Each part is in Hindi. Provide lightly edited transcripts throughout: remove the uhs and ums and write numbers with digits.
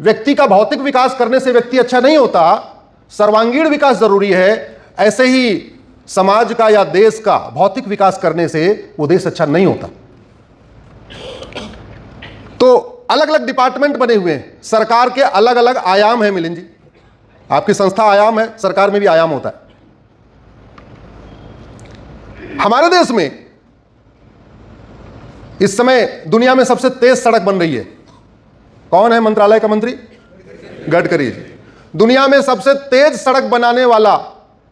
व्यक्ति का भौतिक विकास करने से व्यक्ति अच्छा नहीं होता, सर्वांगीण विकास जरूरी है, ऐसे ही समाज का या देश का भौतिक विकास करने से वो देश अच्छा नहीं होता। तो अलग अलग डिपार्टमेंट बने हुए हैं, सरकार के अलग अलग आयाम हैं। मिलिंद जी, आपकी संस्था आयाम है, सरकार में भी आयाम होता है। हमारे देश में इस समय दुनिया में सबसे तेज सड़क बन रही है। कौन है मंत्रालय का मंत्री? गडकरी जी। दुनिया में सबसे तेज सड़क बनाने वाला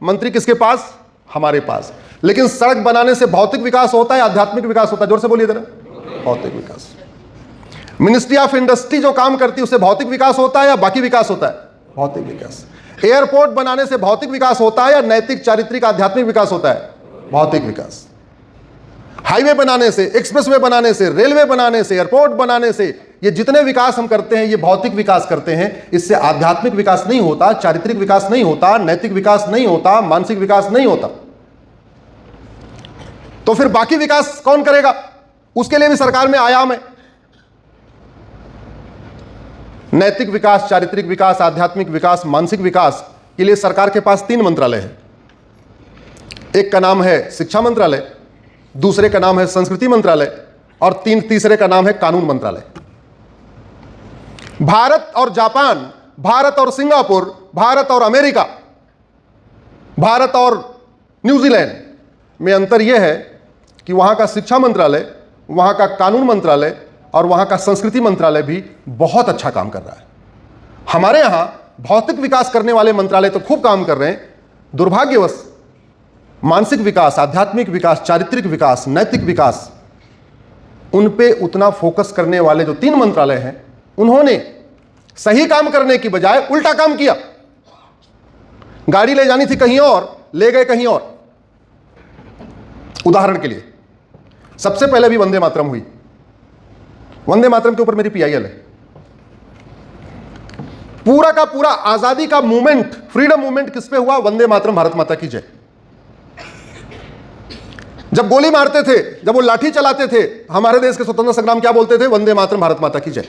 मंत्री किसके पास? हमारे पास। लेकिन सड़क बनाने से भौतिक विकास होता है, आध्यात्मिक विकास होता है? जोर से बोलिए जरा। भौतिक विकास। मिनिस्ट्री ऑफ इंडस्ट्री जो काम करती है उससे भौतिक विकास होता है या बाकी विकास होता है? भौतिक विकास। एयरपोर्ट बनाने से भौतिक विकास होता है या नैतिक, चारित्रिक, आध्यात्मिक विकास होता है? भौतिक विकास। हाईवे बनाने से, एक्सप्रेसवे बनाने से, रेलवे बनाने से, एयरपोर्ट बनाने से, ये जितने विकास हम करते हैं ये भौतिक विकास करते हैं। इससे आध्यात्मिक विकास नहीं होता, चारित्रिक विकास नहीं होता, नैतिक विकास नहीं होता, मानसिक विकास नहीं होता। तो फिर बाकी विकास कौन करेगा? उसके लिए भी सरकार में आयाम है। नैतिक विकास, चारित्रिक विकास, आध्यात्मिक विकास, मानसिक विकास के लिए सरकार के पास 3 मंत्रालय हैं। एक का नाम है शिक्षा मंत्रालय, दूसरे का नाम है संस्कृति मंत्रालय और तीसरे का नाम है कानून मंत्रालय। भारत और जापान, भारत और सिंगापुर, भारत और अमेरिका, भारत और न्यूजीलैंड में अंतर यह है कि वहां का शिक्षा मंत्रालय, वहां का कानून मंत्रालय और वहां का संस्कृति मंत्रालय भी बहुत अच्छा काम कर रहा है। हमारे यहां भौतिक विकास करने वाले मंत्रालय तो खूब काम कर रहे हैं, दुर्भाग्यवश मानसिक विकास, आध्यात्मिक विकास, चारित्रिक विकास, नैतिक विकास, उन पे उतना फोकस करने वाले जो 3 मंत्रालय हैं उन्होंने सही काम करने की बजाय उल्टा काम किया। गाड़ी ले जानी थी कहीं और, ले गए कहीं और। उदाहरण के लिए सबसे पहले भी वंदे मातरम हुई। वंदे मातरम के ऊपर मेरी पीआईएल है। पूरा का पूरा आजादी का मूवमेंट, फ्रीडम मूवमेंट किस पे हुआ? वंदे मातरम, भारत माता की जय। जब गोली मारते थे, जब वो लाठी चलाते थे, हमारे देश के स्वतंत्रता संग्राम क्या बोलते थे? वंदे मातरम, भारत माता की जय।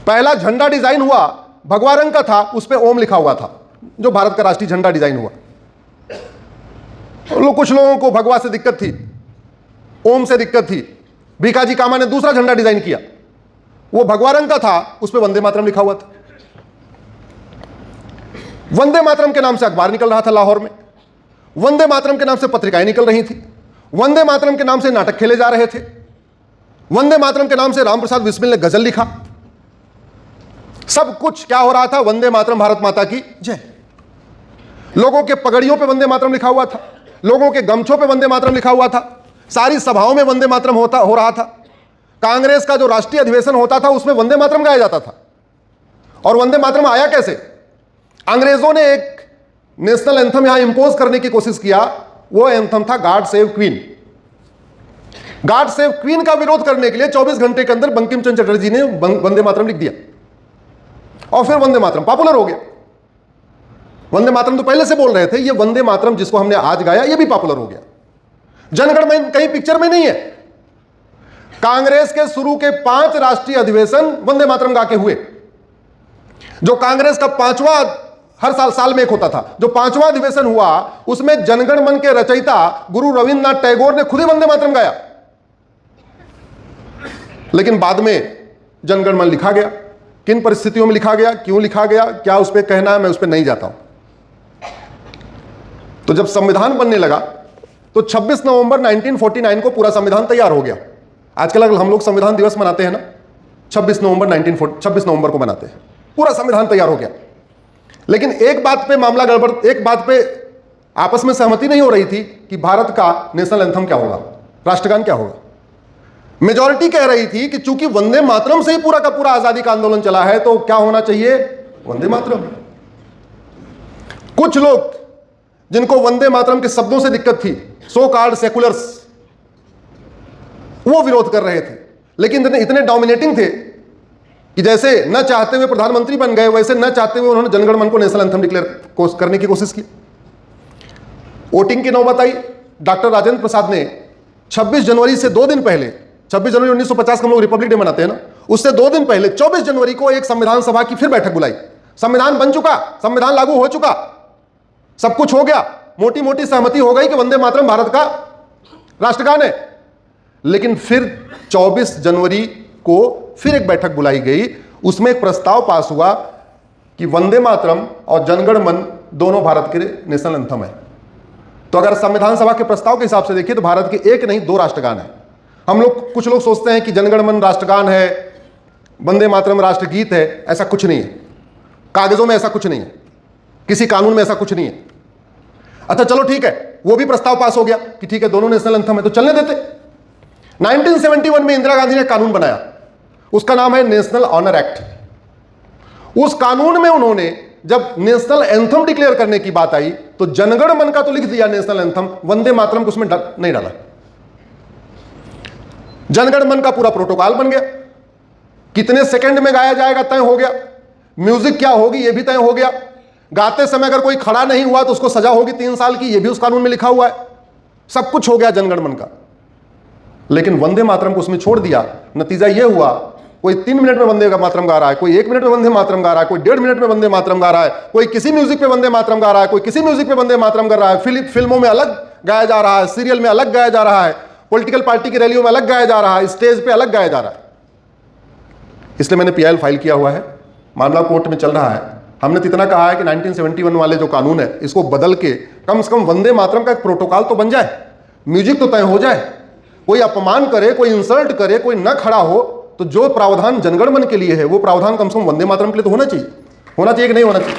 पहला झंडा डिजाइन हुआ भगवा रंग का था, उस पे ओम लिखा हुआ था, जो भारत का राष्ट्रीय झंडा डिजाइन हुआ। कुछ लोगों को भगवा से दिक्कत थी, ओम से दिक्कत थी। भीखाजी कामा ने दूसरा झंडा डिजाइन किया, वो भगवा रंग का था, उस पे वंदे मातरम लिखा हुआ था। वंदे मातरम के नाम से अखबार निकल रहा था लाहौर में, वंदे मातरम के नाम से पत्रिकाएं निकल रही थी, वंदे मातरम के नाम से नाटक खेले जा रहे थे, वंदे मातरम के नाम से राम प्रसाद बिस्मिल ने गजल लिखा। सब कुछ क्या हो रहा था? वंदे मातरम, भारत माता की जय। लोगों के पगड़ियों पे वंदे मातरम लिखा हुआ था, लोगों के गमछों पे वंदे मातरम लिखा हुआ था, सारी सभाओं में वंदे मातरम हो रहा था। कांग्रेस का जो राष्ट्रीय अधिवेशन होता था उसमें वंदे मातरम गाया जाता था। और वंदे मातरम आया कैसे? अंग्रेजों ने एक नेशनल एंथम यहां इंपोज करने की कोशिश किया। वो एंथम था God save queen. God save queen का विरोध करने के लिए 24 घंटे के अंदर बंकिम चंद्र चटर्जी ने वंदे मातरम लिख दिया और फिर वंदे मातरम पॉपुलर हो गया। वंदे मातरम तो पहले से बोल रहे थे, ये वंदे मातरम जिसको हमने आज गाया ये भी पॉपुलर हो गया। जनगण मन कहीं पिक्चर में नहीं है। कांग्रेस के शुरू के 5 राष्ट्रीय अधिवेशन वंदे मातरम गा के हुए। जो कांग्रेस का 5वां, हर साल में एक होता था, जो 5वां अधिवेशन हुआ उसमें जनगण मन के रचयिता गुरु रविंद्रनाथ टैगोर ने खुद ही वंदे मातरम गाया। लेकिन बाद में जनगण मन लिखा गया। किन परिस्थितियों में लिखा गया, क्यों लिखा गया, क्या उस पर कहना है, मैं उस पर नहीं जाता हूं। तो जब संविधान बनने लगा तो 26 नवंबर 1949 को पूरा संविधान तैयार हो गया। आजकल हम लोग संविधान दिवस मनाते हैं ना, 26 नवंबर को मनाते हैं। पूरा संविधान तैयार हो गया। लेकिन एक बात पे मामला गड़बड़, एक बात पे आपस में सहमति नहीं हो रही थी कि भारत का नेशनल एंथम क्या होगा, राष्ट्रगान क्या होगा। मेजॉरिटी कह रही थी कि चूंकि वंदे मातरम से ही पूरा का पूरा आजादी का आंदोलन चला है तो क्या होना चाहिए? वंदे मातरम। कुछ लोग जिनको वंदे मातरम के शब्दों से दिक्कत थी, सो कॉल्ड सेकुलर्स, वो विरोध कर रहे थे। लेकिन इतने डोमिनेटिंग थे कि जैसे न चाहते हुए प्रधानमंत्री बन गए, वैसे न चाहते हुए उन्होंने जनगण मन को नेशनल एंथम डिक्लेयर करने की कोशिश की। वोटिंग की नौबत आई। डॉक्टर राजेंद्र प्रसाद ने 26 जनवरी से 2 दिन पहले, 26 जनवरी 1950 को हम लोग रिपब्लिक डे मनाते हैं ना, उससे 2 दिन पहले 24 जनवरी को एक संविधान सभा की फिर बैठक बुलाई। संविधान बन चुका, संविधान लागू हो चुका, सब कुछ हो गया, मोटी मोटी सहमति हो गई कि वंदे मातरम भारत का राष्ट्रगान है। लेकिन फिर 24 जनवरी को फिर एक बैठक बुलाई गई, उसमें एक प्रस्ताव पास हुआ कि वंदे मातरम और जनगण मन दोनों भारत के नेशनल एंथम है। तो अगर संविधान सभा के प्रस्ताव के हिसाब से देखिए तो भारत के एक नहीं 2 राष्ट्रगान है। कुछ लोग सोचते हैं कि जनगण मन राष्ट्रगान है, वंदे मातरम राष्ट्रगीत है। ऐसा कुछ नहीं है, कागजों में ऐसा कुछ नहीं है, किसी कानून में ऐसा कुछ नहीं है। अच्छा चलो ठीक है, वो भी प्रस्ताव पास हो गया कि ठीक है दोनों नेशनल एंथम है, तो चलने देते। 1971 में इंदिरा गांधी ने कानून बनाया, उसका नाम है नेशनल ऑनर एक्ट। उस कानून में उन्होंने जब नेशनल एंथम डिक्लेयर करने की बात आई तो जनगण मन का तो लिख दिया नेशनल एंथम, वंदे मातरम को उसमें नहीं डाला। जनगण मन का पूरा प्रोटोकॉल बन गया, कितने सेकंड में गाया जाएगा तय हो गया, म्यूजिक क्या होगी यह भी तय हो गया, गाते समय अगर कोई खड़ा नहीं हुआ तो उसको सजा होगी 3 साल की, यह भी उस कानून में लिखा हुआ है। सब कुछ हो गया जनगण मन का, लेकिन वंदे मातरम को उसमें छोड़ दिया। नतीजा यह हुआ कोई 3 मिनट में वंदे मातरम गा रहा है, कोई 1 मिनट में वंदे मातरम गा रहा है, कोई 1.5 मिनट में वंदे मातरम गा रहा है, कोई किसी म्यूजिक पे वंदे मातरम गा रहा है, कोई किसी म्यूजिक पे वंदे मातरम कर रहा है। फिल्मों में अलग गाया जा रहा है, सीरियल में अलग गाया जा रहा है, पॉलिटिकल पार्टी की रैलियों में अलग गाया जा रहा है, स्टेज पे अलग गाया जा रहा है। इसलिए मैंने PIL फाइल किया हुआ है, मामला कोर्ट में चल रहा है। हमने तो इतना कहा है कि 1971 वाले जो कानून है इसको बदल के कम से कम वंदे मातरम का एक प्रोटोकॉल तो बन जाए, म्यूजिक तो तय हो जाए। कोई अपमान करे, कोई इंसल्ट करे, कोई न खड़ा हो, तो जो प्रावधान जनगण मन के लिए है वो प्रावधान कम से कम वंदे मातरम के लिए तो होना चाहिए कि नहीं होना चाहिए।